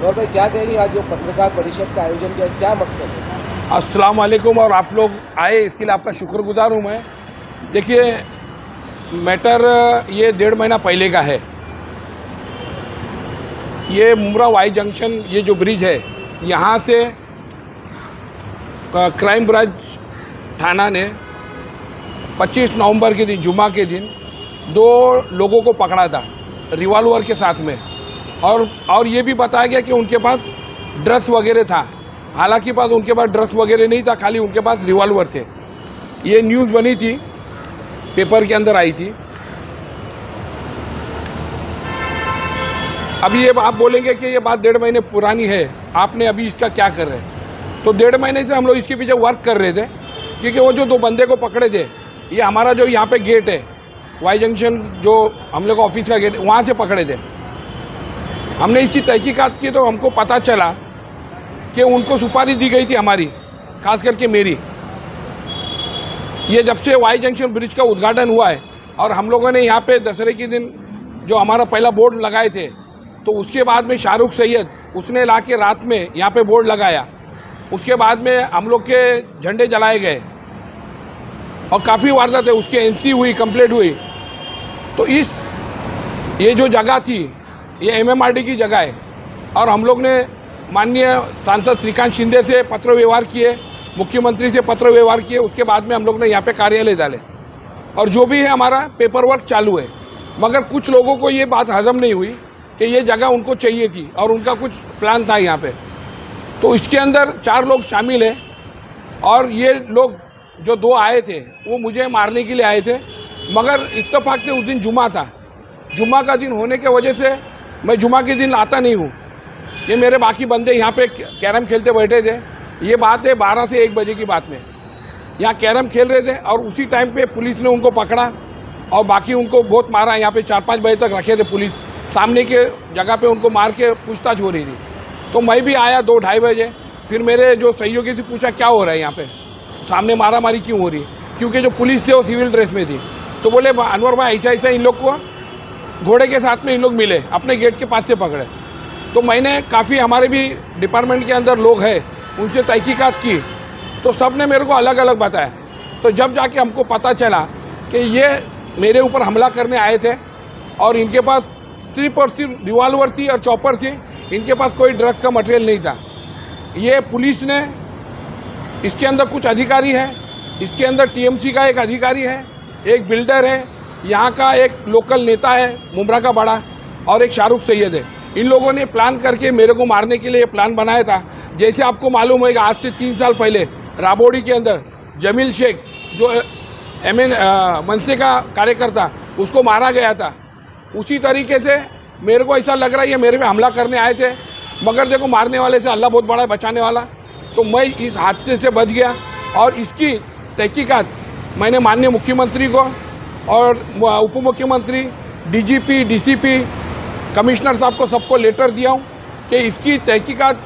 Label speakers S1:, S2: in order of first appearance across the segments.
S1: और भाई क्या कहेंगे आज जो पत्रकार परिषद का आयोजन किया, क्या मकसद है?
S2: अस्सलाम वालेकुम। और आप लोग आए इसके लिए आपका शुक्रगुजार हूँ मैं। देखिए, मैटर ये 1.5 महीना पहले का है। ये मुमरा वाई जंक्शन, ये जो ब्रिज है, यहाँ से क्राइम ब्रांच थाना ने 25 नवंबर के दिन, जुमा के दिन, 2 लोगों को पकड़ा था रिवॉल्वर के साथ में। और ये भी बताया गया कि उनके पास ड्रग्स वगैरह था। हालांकि उनके पास ड्रग्स वगैरह नहीं था, खाली उनके पास रिवॉल्वर थे। ये न्यूज़ बनी थी, पेपर के अंदर आई थी। अभी ये आप बोलेंगे कि ये बात 1.5 महीने पुरानी है, आपने अभी इसका क्या कर रहे हैं? तो 1.5 महीने से हम लोग इसके पीछे वर्क कर रहे थे, क्योंकि वो जो 2 बंदे को पकड़े थे, ये हमारा जो यहाँ पे गेट है, वाई जंक्शन जो हम लोग ऑफिस का गेट, वहाँ से पकड़े थे। हमने इसकी तहकीकात की तो हमको पता चला कि उनको सुपारी दी गई थी हमारी, खास करके मेरी। ये जब से वाई जंक्शन ब्रिज का उद्घाटन हुआ है और हम लोगों ने यहाँ पे दशहरे के दिन जो हमारा पहला बोर्ड लगाए थे, तो उसके बाद में शाहरुख सैयद उसने ला के रात में यहाँ पे बोर्ड लगाया। उसके बाद में हम लोग के झंडे जलाए गए और काफ़ी वारदात है, उसकी एनसी हुई, कंप्लीट हुई। तो ये जो जगह थी, ये एमएमआरडी की जगह है। और हम लोग ने माननीय सांसद श्रीकांत शिंदे से पत्र व्यवहार किए, मुख्यमंत्री से पत्र व्यवहार किए। उसके बाद में हम लोग ने यहाँ पे कार्यालय डाले और जो भी है हमारा पेपर वर्क चालू है। मगर कुछ लोगों को ये बात हजम नहीं हुई कि ये जगह उनको चाहिए थी और उनका कुछ प्लान था यहाँ पे। तो इसके अंदर 4 लोग शामिल हैं और ये लोग जो 2 आए थे वो मुझे मारने के लिए आए थे। मगर इत्तेफाक से उस दिन जुमा था। जुमा का दिन होने के वजह से मैं जुमा के दिन आता नहीं हूँ। ये मेरे बाकी बंदे यहाँ पे कैरम खेलते बैठे थे। ये बात है 12 से 1 बजे की बात में, यहाँ कैरम खेल रहे थे और उसी टाइम पे पुलिस ने उनको पकड़ा और बाकी उनको बहुत मारा। यहाँ पे 4-5 बजे तक रखे थे पुलिस, सामने के जगह पे उनको मार के पूछताछ हो रही थी। तो मैं भी आया 2-2:30 बजे। फिर मेरे जो सहयोगी से पूछा क्या हो रहा है यहाँ पे, सामने मारा मारी क्यों हो रही है, क्योंकि जो पुलिस थे वो सिविल ड्रेस में थी। तो बोले अनवर भाई ऐसा इन लोग को घोड़े के साथ में इन लोग मिले, अपने गेट के पास से पकड़े। तो मैंने काफ़ी, हमारे भी डिपार्टमेंट के अंदर लोग हैं, उनसे तहकीकात की तो सब ने मेरे को अलग अलग बताया। तो जब जाके हमको पता चला कि ये मेरे ऊपर हमला करने आए थे और इनके पास सिर्फ और सिर्फ रिवॉल्वर थी और चॉपर थी, इनके पास कोई ड्रग्स का मटेरियल नहीं था। ये पुलिस ने, इसके अंदर कुछ अधिकारी है, इसके अंदर टीएमसी का एक अधिकारी है, एक बिल्डर है, यहाँ का एक लोकल नेता है मुमरा का बड़ा, और एक शाहरुख सैयद है। इन लोगों ने प्लान करके मेरे को मारने के लिए प्लान बनाया था। जैसे आपको मालूम होगा, आज से 3 साल पहले राबोड़ी के अंदर जमील शेख जो मनसे का कार्यकर्ता, उसको मारा गया था। उसी तरीके से मेरे को ऐसा लग रहा है ये मेरे पे हमला करने आए थे। मगर देखो, मारने वाले से अल्लाह बहुत बड़ा है बचाने वाला। तो मैं इस हादसे से बच गया और इसकी तहकीकात मैंने माननीय मुख्यमंत्री को और उप मुख्यमंत्री, डीजीपी, डीसीपी, कमिश्नर साहब को सबको लेटर दिया हूँ कि इसकी तहकीकात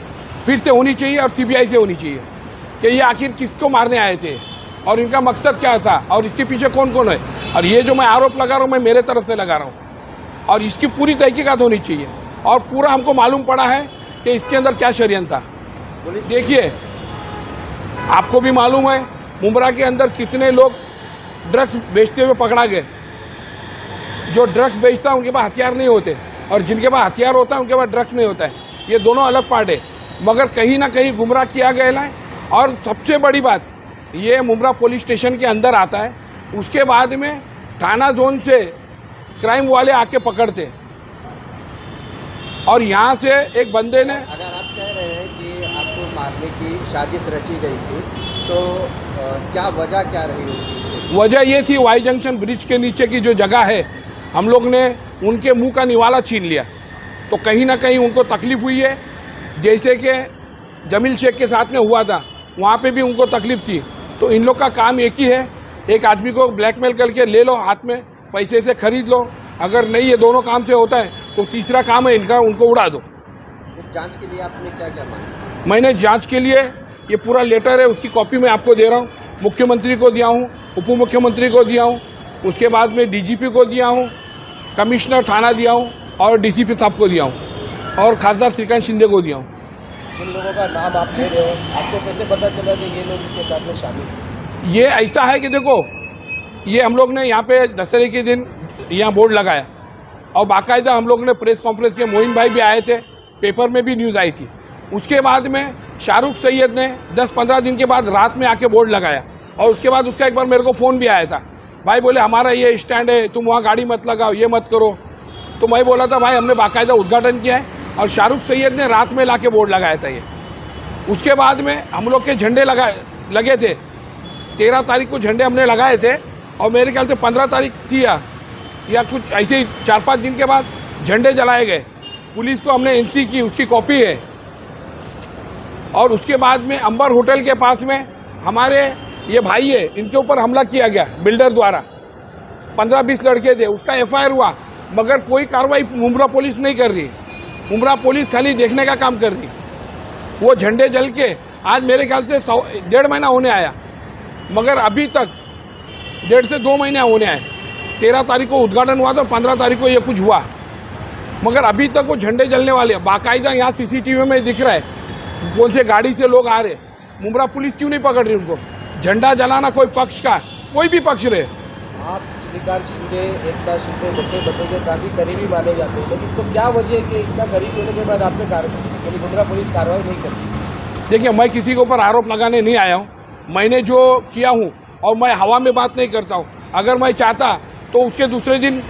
S2: फिर से होनी चाहिए और सीबीआई से होनी चाहिए कि ये आखिर किसको मारने आए थे और इनका मकसद क्या था और इसके पीछे कौन कौन है। और ये जो मैं आरोप लगा रहा हूँ, मैं मेरे तरफ से लगा रहा हूँ और इसकी पूरी तहकीकात होनी चाहिए। और पूरा हमको मालूम पड़ा है कि इसके अंदर क्या षड्यंत्र था। देखिए, आपको भी मालूम है मुमरा के अंदर कितने लोग ड्रग्स बेचते हुए पकड़ा गए। जो ड्रग्स बेचता है उनके पास हथियार नहीं होते और जिनके पास हथियार होता है उनके पास ड्रग्स नहीं होता है। ये दोनों अलग पार्ट है, मगर कहीं ना कहीं गुमराह किया गया है। और सबसे बड़ी बात, ये मुमरा पुलिस स्टेशन के अंदर आता है, उसके बाद में थाना जोन से क्राइम वाले आके पकड़ते और यहाँ से एक बंदे ने,
S3: अगर आप कह रहे हैं कि आपको मारने की साजिश रची गई थी, तो क्या वजह क्या रही होगी?
S2: वजह ये थी, वाई जंक्शन ब्रिज के नीचे की जो जगह है, हम लोग ने उनके मुंह का निवाला छीन लिया। तो कहीं ना कहीं उनको तकलीफ़ हुई है। जैसे कि जमील शेख के साथ में हुआ था, वहाँ पे भी उनको तकलीफ़ थी। तो इन लोग का काम एक ही है, एक आदमी को ब्लैकमेल करके ले लो, हाथ में पैसे से खरीद लो। अगर नहीं ये दोनों काम से होता है तो तीसरा काम है इनका, उनको उड़ा दो।
S3: तो जांच के लिए आपने क्या क्या मांगा?
S2: मैंने जांच के लिए ये पूरा लेटर है, उसकी कॉपी मैं आपको दे रहा हूँ। मुख्यमंत्री को दिया हूँ, उप मुख्यमंत्री को दिया हूँ, उसके बाद में डीजीपी को दिया हूँ, कमिश्नर थाना दिया हूँ और डीसीपी साहब को दिया हूँ। और खासदार श्रीकांत शिंदे को दिया हूँ।
S1: जिन लोगों का नाम आप ले रहे हो, आपको कैसे पता चला कि ये लोग इसके साथ में शामिल हैं?
S2: ये ऐसा है कि देखो, ये हम लोग ने यहाँ पे दशहरे के दिन यहाँ बोर्ड लगाया और बाकायदा हम लोग ने प्रेस कॉन्फ्रेंस के मोइन भाई भी आए थे, पेपर में भी न्यूज़ आई थी। उसके बाद में शाहरुख सैयद ने 10-15 दिन के बाद रात में आके बोर्ड लगाया और उसके बाद उसका एक बार मेरे को फ़ोन भी आया था, भाई बोले हमारा ये स्टैंड है, तुम वहाँ गाड़ी मत लगाओ, ये मत करो। तो मैं बोला था भाई हमने बाकायदा उद्घाटन किया है और शाहरुख सैयद ने रात में लाके बोर्ड लगाया था ये। उसके बाद में हम लोग के झंडे लगे थे, 13 तारीख को झंडे हमने लगाए थे और मेरे ख्याल से 15 तारीख थी या कुछ ऐसे ही 4-5 दिन के बाद झंडे जलाए गए। पुलिस को हमने एनसी की, उसकी कॉपी है। और उसके बाद में अंबर होटल के पास में हमारे ये भाई है, इनके ऊपर हमला किया गया बिल्डर द्वारा। 15-20 लड़के थे, उसका FIR हुआ मगर कोई कार्रवाई मुंब्रा पुलिस नहीं कर रही। मुंब्रा पुलिस खाली देखने का काम कर रही। वो झंडे जल के आज मेरे ख्याल से 1.5 महीना होने आया मगर अभी तक 1.5 से 2 महीने होने आए। 13 तारीख को उद्घाटन हुआ था, 15 तारीख को ये कुछ हुआ मगर अभी तक वो झंडे जलने वाले हैं। बाकायदा यहाँ CCTV में दिख रहा है कौन से गाड़ी से लोग आ रहे। मुंब्रा पुलिस क्यों नहीं पकड़ रही उनको? झंडा जलाना कोई पक्ष का, कोई भी पक्ष रहे।
S1: आप श्रीकांत शिंदे, एकनाथ शिंदे बच्चे के काफ़ी करीबी माने जाते हैं, लेकिन तो क्या वजह है कि इतना करीब होने के बाद आपने यानी मुंब्रा पुलिस कार्रवाई नहीं करती?
S2: देखिए, मैं किसी के ऊपर आरोप लगाने नहीं आया हूँ। मैंने जो किया हूँ और मैं हवा में बात नहीं करता हूँ। अगर मैं चाहता तो उसके दूसरे दिन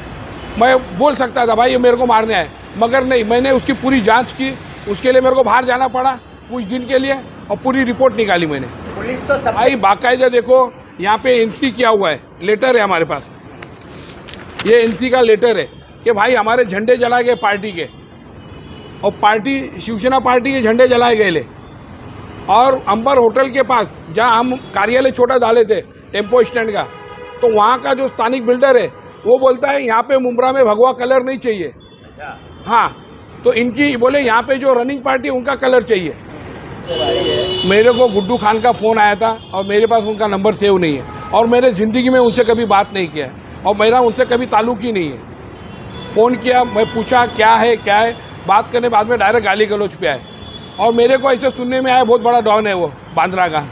S2: मैं बोल सकता था भाई ये मेरे को मारने आए, मगर नहीं, मैंने उसकी पूरी जांच की। उसके लिए मेरे को बाहर जाना पड़ा कुछ दिन के लिए और पूरी रिपोर्ट निकाली मैंने।
S3: पुलिस तो सब
S2: भाई बाकायदा देखो यहाँ पे NC किया हुआ है, लेटर है हमारे पास। ये NC का लेटर है कि भाई हमारे झंडे जलाए गए पार्टी के, और पार्टी शिवसेना पार्टी के झंडे जलाए गए ले। और अंबर होटल के पास जहाँ हम कार्यालय छोटा डाले थे टेम्पो स्टैंड का, तो वहाँ का जो स्थानिक बिल्डर है वो बोलता है यहाँ पे मुंब्रा में भगवा कलर नहीं चाहिए। हाँ, तो इनकी बोले यहाँ पे जो रनिंग पार्टी उनका कलर चाहिए। मेरे को गुड्डू खान का फ़ोन आया था और मेरे पास उनका नंबर सेव नहीं है और मैंने ज़िंदगी में उनसे कभी बात नहीं किया है और मेरा उनसे कभी ताल्लुक ही नहीं है। फ़ोन किया, मैं पूछा क्या है, बात करने बाद में डायरेक्ट गाली गलौज पे आए और मेरे को ऐसे सुनने में आया बहुत बड़ा डॉन है वो बांद्रा का।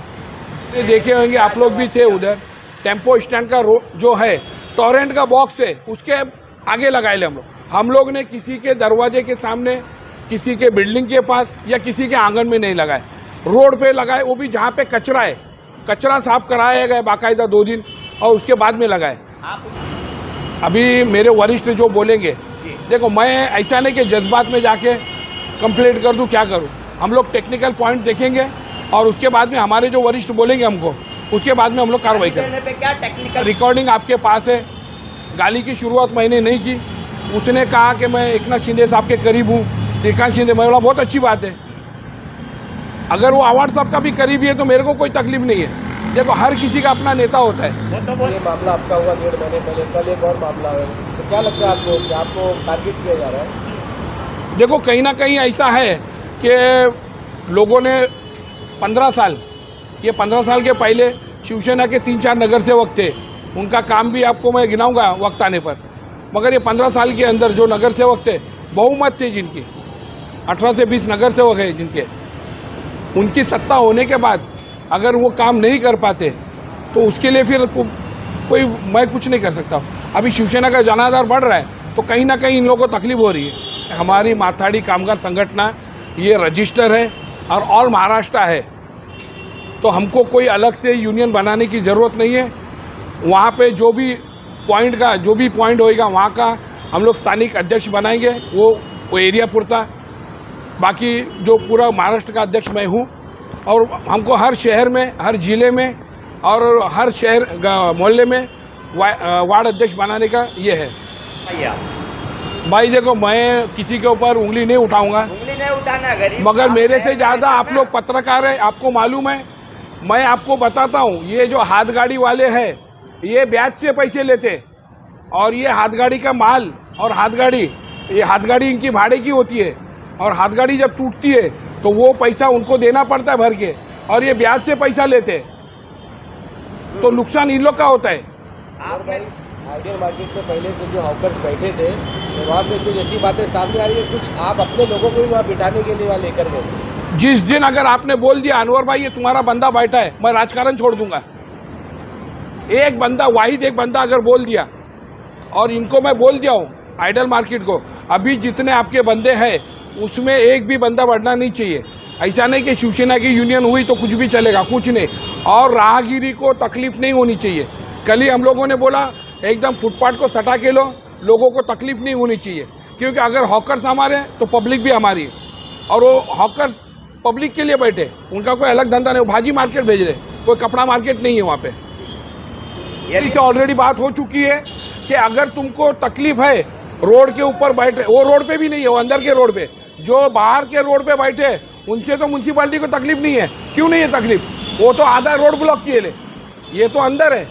S2: ये देखे होंगे आप लोग भी थे उधर, टेम्पो स्टैंड का जो है टोरेंट का बॉक्स है उसके आगे लगाए ले हम लोग ने किसी के दरवाजे के सामने, किसी के बिल्डिंग के पास या किसी के आंगन में नहीं लगाए, रोड पे लगाए, वो भी जहाँ पे कचरा है। कचरा साफ कराया गया बाकायदा 2 दिन और उसके बाद में लगाए। अभी मेरे वरिष्ठ जो बोलेंगे, देखो मैं ऐसा नहीं कि जज्बात में जाके कंप्लेंट कर दूं, क्या करूं। हम लोग टेक्निकल पॉइंट देखेंगे और उसके बाद में हमारे जो वरिष्ठ बोलेंगे हमको, उसके बाद में हम लोग कार्रवाई करेंगे।
S3: क्या टेक्निकल
S2: रिकॉर्डिंग आपके पास है। गाली की शुरुआत मैंने नहीं की। उसने कहा कि मैं एकनाथ शिंदे साहब के करीब हूँ, श्रीकांत शिंदे। मैं बोला बहुत अच्छी बात है, अगर वो आवाड़ साहब का भी करीबी है तो मेरे को कोई तकलीफ नहीं है। देखो हर किसी का अपना नेता होता है।
S1: ये मामला आपका हुआ 1.5 महीने पहले, कल एक और मामला है, तो क्या लगता है आपको कि आपको टारगेट किया जा रहा है?
S2: देखो कहीं ना कहीं ऐसा है कि लोगों ने 15 साल, ये 15 साल के पहले शिवसेना के 3-4 नगर सेवक थे, उनका काम भी आपको मैं गिनाऊंगा वक्त आने पर। मगर ये 15 साल के अंदर जो नगर सेवक थे, बहुमत थे जिनकी, 18 से 20 नगर सेवक है जिनके, उनकी सत्ता होने के बाद अगर वो काम नहीं कर पाते तो उसके लिए फिर कोई मैं कुछ नहीं कर सकता। अभी शिवसेना का जनाधार बढ़ रहा है तो कहीं ना कहीं इन लोगों को तकलीफ हो रही है। हमारी माथाड़ी कामगार संगठन ये रजिस्टर है और ऑल महाराष्ट्र है, तो हमको कोई अलग से यूनियन बनाने की ज़रूरत नहीं है। वहाँ पे जो भी पॉइंट होएगा वहाँ का हम लोग स्थानिक अध्यक्ष बनाएंगे, वो एरिया पुरता। बाकी जो पूरा महाराष्ट्र का अध्यक्ष मैं हूँ और हमको हर शहर में, हर ज़िले में और हर शहर मोहल्ले में वार्ड अध्यक्ष बनाने का ये है। भाई देखो मैं किसी के ऊपर उंगली नहीं उठाऊंगा,
S3: उंगली नहीं उठाना, गरीब
S2: मगर मेरे से ज़्यादा आप लोग पत्रकार हैं, आपको मालूम है। मैं आपको बताता हूँ, ये जो हाथ गाड़ी वाले हैं ये ब्याज से पैसे लेते और ये हाथ गाड़ी का माल और ये हाथ गाड़ी इनकी भाड़े की होती है और हाथ गाड़ी जब टूटती है तो वो पैसा उनको देना पड़ता है भर के, और ये ब्याज से पैसा लेते, तो नुकसान इन लोग का होता है।
S1: आइडियल मार्केट में पहले से जो हॉकर्स बैठे थे तो वहाँ पे कुछ ऐसी बातें सामने आ रही है, कुछ आप अपने लोगों को भी वहाँ बिठाने के लिए वहाँ लेकर गए।
S2: जिस दिन अगर आपने बोल दिया अनवर भाई ये तुम्हारा बंदा बैठा है, मैं राजकारण छोड़ दूंगा। एक बंदा, वाहिद एक बंदा अगर बोल दिया, और इनको मैं बोल दिया हूँ आइडल मार्केट को, अभी जितने आपके बंदे हैं उसमें एक भी बंदा बढ़ना नहीं चाहिए। ऐसा नहीं कि शिवसेना की यूनियन हुई तो कुछ भी चलेगा, कुछ नहीं। और राहगीरी को तकलीफ नहीं होनी चाहिए। कल ही हम लोगों ने बोला एकदम फुटपाथ को सटा के लो, लोगों को तकलीफ नहीं होनी चाहिए, क्योंकि अगर हॉकर्स हमारे हैं तो पब्लिक भी हमारी है। और वो हॉकर्स पब्लिक के लिए बैठे, उनका कोई अलग धंधा नहीं, भाजी मार्केट भेज रहे, कोई कपड़ा मार्केट नहीं है वहाँ पे। इससे ऑलरेडी बात हो चुकी है कि अगर तुमको तकलीफ है रोड के ऊपर बैठे, वो रोड पे भी नहीं है, वो अंदर के रोड पे, जो बाहर के रोड पे बैठे उनसे तो म्यूनसिपालिटी को तकलीफ नहीं है। क्यों नहीं है तकलीफ? वो तो आधा रोड ब्लॉक किए ले, ये तो अंदर है।